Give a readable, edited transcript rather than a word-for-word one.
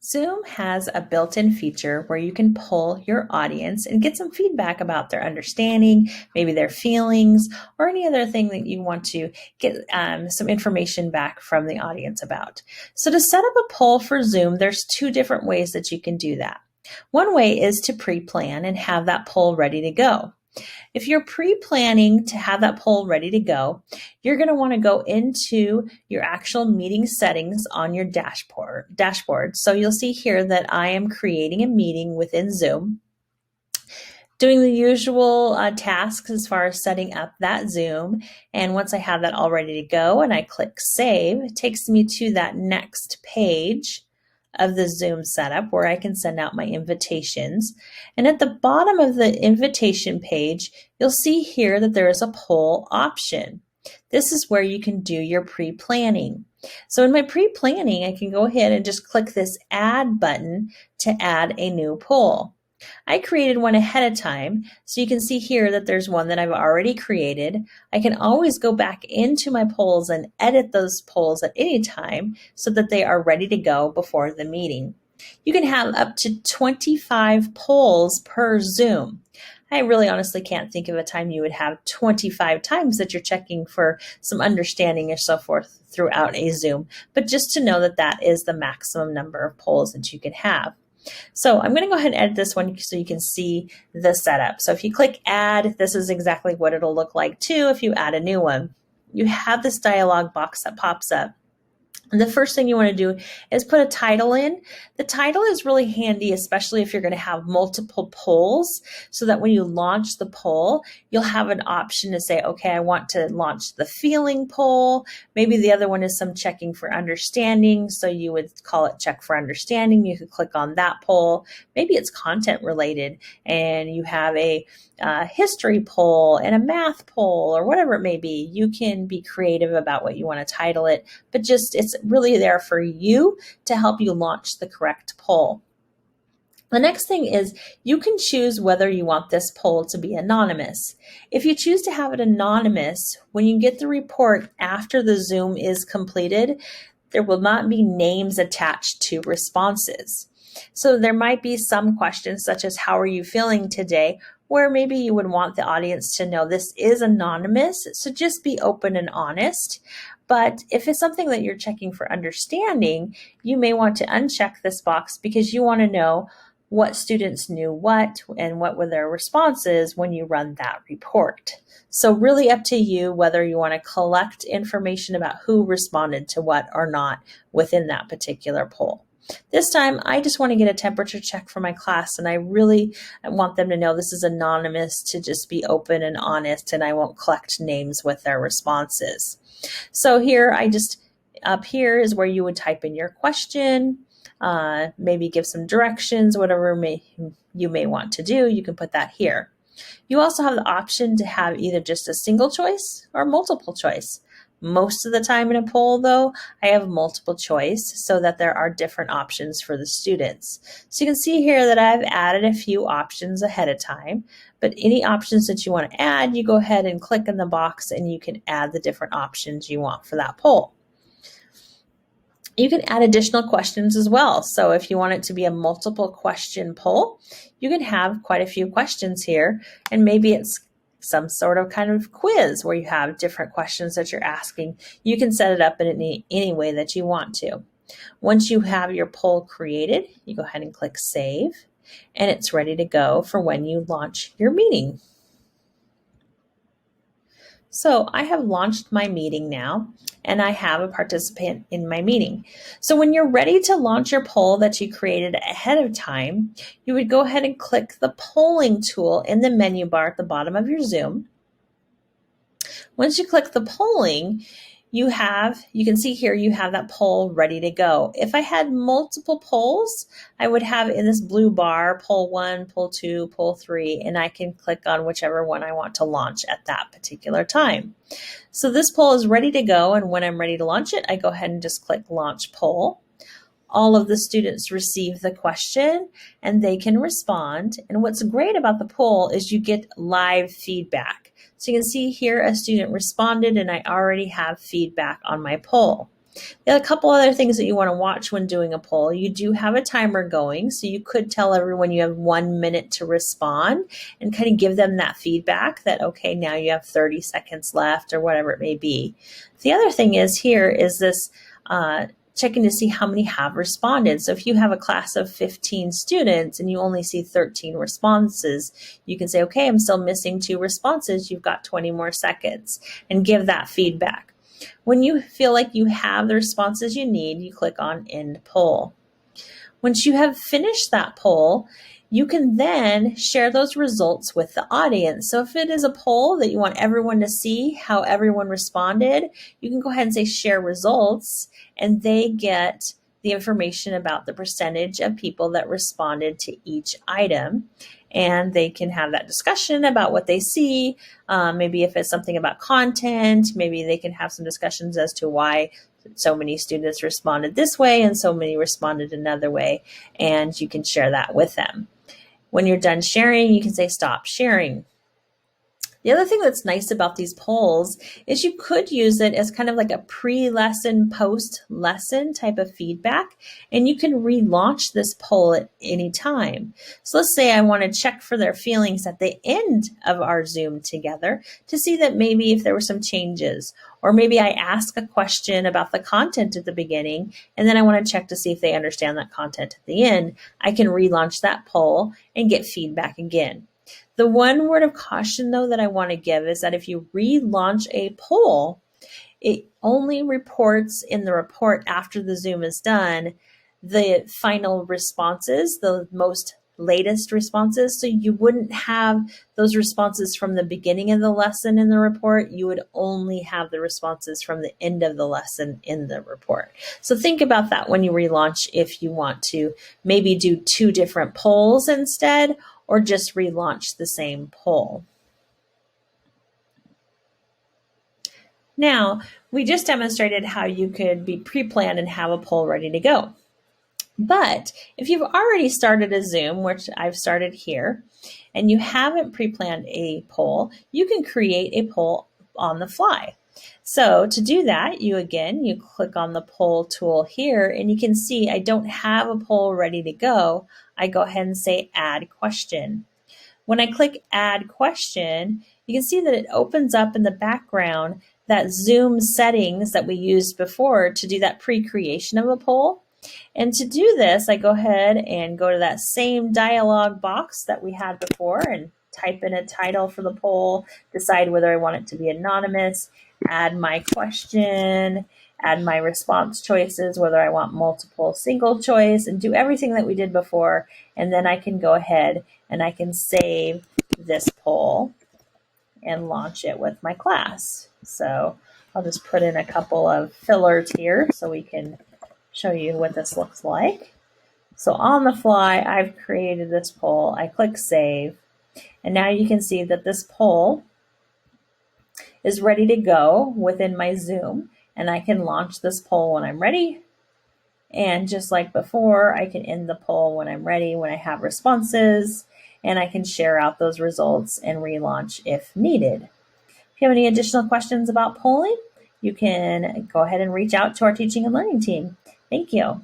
Zoom has a built-in feature where you can poll your audience and get some feedback about their understanding, maybe their feelings, or any other thing that you want to get some information back from the audience about. So to set up a poll for Zoom, there's two different ways that you can do that. One way is to pre-plan and have that poll ready to go. If you're pre-planning to have that poll ready to go, you're going to want to go into your actual meeting settings on your dashboard. So you'll see here that I am creating a meeting within Zoom, doing the usual tasks as far as setting up that Zoom. And once I have that all ready to go and I click save, it takes me to that next page of the Zoom setup where I can send out my invitations. And at the bottom of the invitation page, you'll see here that there is a poll option. This is where you can do your pre-planning. So in my pre-planning, I can go ahead and just click this add button to add a new poll. I created one ahead of time, so you can see here that there's one that I've already created. I can always go back into my polls and edit those polls at any time so that they are ready to go before the meeting. You can have up to 25 polls per Zoom. I really honestly can't think of a time you would have 25 times that you're checking for some understanding or so forth throughout a Zoom, but just to know that that is the maximum number of polls that you can have. So I'm going to go ahead and edit this one so you can see the setup. So if you click add, this is exactly what it'll look like too if you add a new one. You have this dialog box that pops up. And the first thing you want to do is put a title in. The title is really handy, especially if you're going to have multiple polls, so that when you launch the poll, you'll have an option to say, okay, I want to launch the feeling poll. Maybe the other one is some checking for understanding, so you would call it check for understanding. You could click on that poll. Maybe it's content related, and you have a history poll and a math poll or whatever it may be. You can be creative about what you want to title it, but just it's really there for you to help you launch the correct poll. The next thing is you can choose whether you want this poll to be anonymous. If you choose to have it anonymous, when you get the report after the Zoom is completed, there will not be names attached to responses. So there might be some questions such as how are you feeling today, where maybe you would want the audience to know this is anonymous, so just be open and honest. But if it's something that you're checking for understanding, you may want to uncheck this box because you want to know what students knew what and what were their responses when you run that report. So really up to you whether you want to collect information about who responded to what or not within that particular poll. This time, I just want to get a temperature check for my class, and I really want them to know this is anonymous, to just be open and honest, and I won't collect names with their responses. So here, up here is where you would type in your question, maybe give some directions, whatever you may want to do, you can put that here. You also have the option to have either just a single choice or multiple choice. Most of the time in a poll, though, I have multiple choice so that there are different options for the students. So you can see here that I've added a few options ahead of time, but any options that you want to add, you go ahead and click in the box and you can add the different options you want for that poll. You can add additional questions as well. So if you want it to be a multiple question poll, you can have quite a few questions here, and maybe it's some sort of kind of quiz where you have different questions that you're asking. You can set it up in any way that you want to. Once you have your poll created, you go ahead and click save, and it's ready to go for when you launch your meeting. So I have launched my meeting now, and I have a participant in my meeting. So when you're ready to launch your poll that you created ahead of time, you would go ahead and click the polling tool in the menu bar at the bottom of your Zoom. Once you click the polling, you can see here you have that poll ready to go. If I had multiple polls, I would have in this blue bar, poll 1, poll 2, poll 3, and I can click on whichever one I want to launch at that particular time. So this poll is ready to go, and when I'm ready to launch it, I go ahead and just click launch poll. All of the students receive the question and they can respond. And what's great about the poll is you get live feedback. So you can see here a student responded and I already have feedback on my poll. There are a couple other things that you want to watch when doing a poll. You do have a timer going, so you could tell everyone you have 1 minute to respond and kind of give them that feedback that, okay, now you have 30 seconds left or whatever it may be. The other thing is here is this checking to see how many have responded. So if you have a class of 15 students and you only see 13 responses, you can say, okay, I'm still missing 2 responses. You've got 20 more seconds, and give that feedback. When you feel like you have the responses you need, you click on End Poll. Once you have finished that poll, you can then share those results with the audience. So if it is a poll that you want everyone to see how everyone responded, you can go ahead and say share results, and they get the information about the percentage of people that responded to each item. And they can have that discussion about what they see. Maybe if it's something about content, maybe they can have some discussions as to why so many students responded this way and so many responded another way. And you can share that with them. When you're done sharing, you can say stop sharing. The other thing that's nice about these polls is you could use it as kind of like a pre-lesson, post-lesson type of feedback, and you can relaunch this poll at any time. So let's say I want to check for their feelings at the end of our Zoom together to see that maybe if there were some changes, or maybe I ask a question about the content at the beginning, and then I want to check to see if they understand that content at the end. I can relaunch that poll and get feedback again. The one word of caution, though, that I want to give is that if you relaunch a poll, it only reports in the report after the Zoom is done the final responses, the most latest responses. So you wouldn't have those responses from the beginning of the lesson in the report. You would only have the responses from the end of the lesson in the report. So think about that when you relaunch, if you want to maybe do 2 different polls instead, or just relaunch the same poll. Now, we just demonstrated how you could be pre-planned and have a poll ready to go. But if you've already started a Zoom, which I've started here, and you haven't pre-planned a poll, you can create a poll on the fly. So to do that, you click on the poll tool here, and you can see I don't have a poll ready to go. I go ahead and say add question. When I click add question, you can see that it opens up in the background that Zoom settings that we used before to do that pre-creation of a poll. And to do this, I go ahead and go to that same dialog box that we had before and type in a title for the poll, decide whether I want it to be anonymous, add my question, add my response choices, whether I want multiple, single choice, and do everything that we did before. And then I can go ahead and I can save this poll and launch it with my class. So I'll just put in a couple of fillers here so we can show you what this looks like. So on the fly, I've created this poll. I click save, and now you can see that this poll is ready to go within my Zoom, and I can launch this poll when I'm ready. And just like before, I can end the poll when I'm ready, when I have responses, and I can share out those results and relaunch if needed. If you have any additional questions about polling, you can go ahead and reach out to our teaching and learning team. Thank you.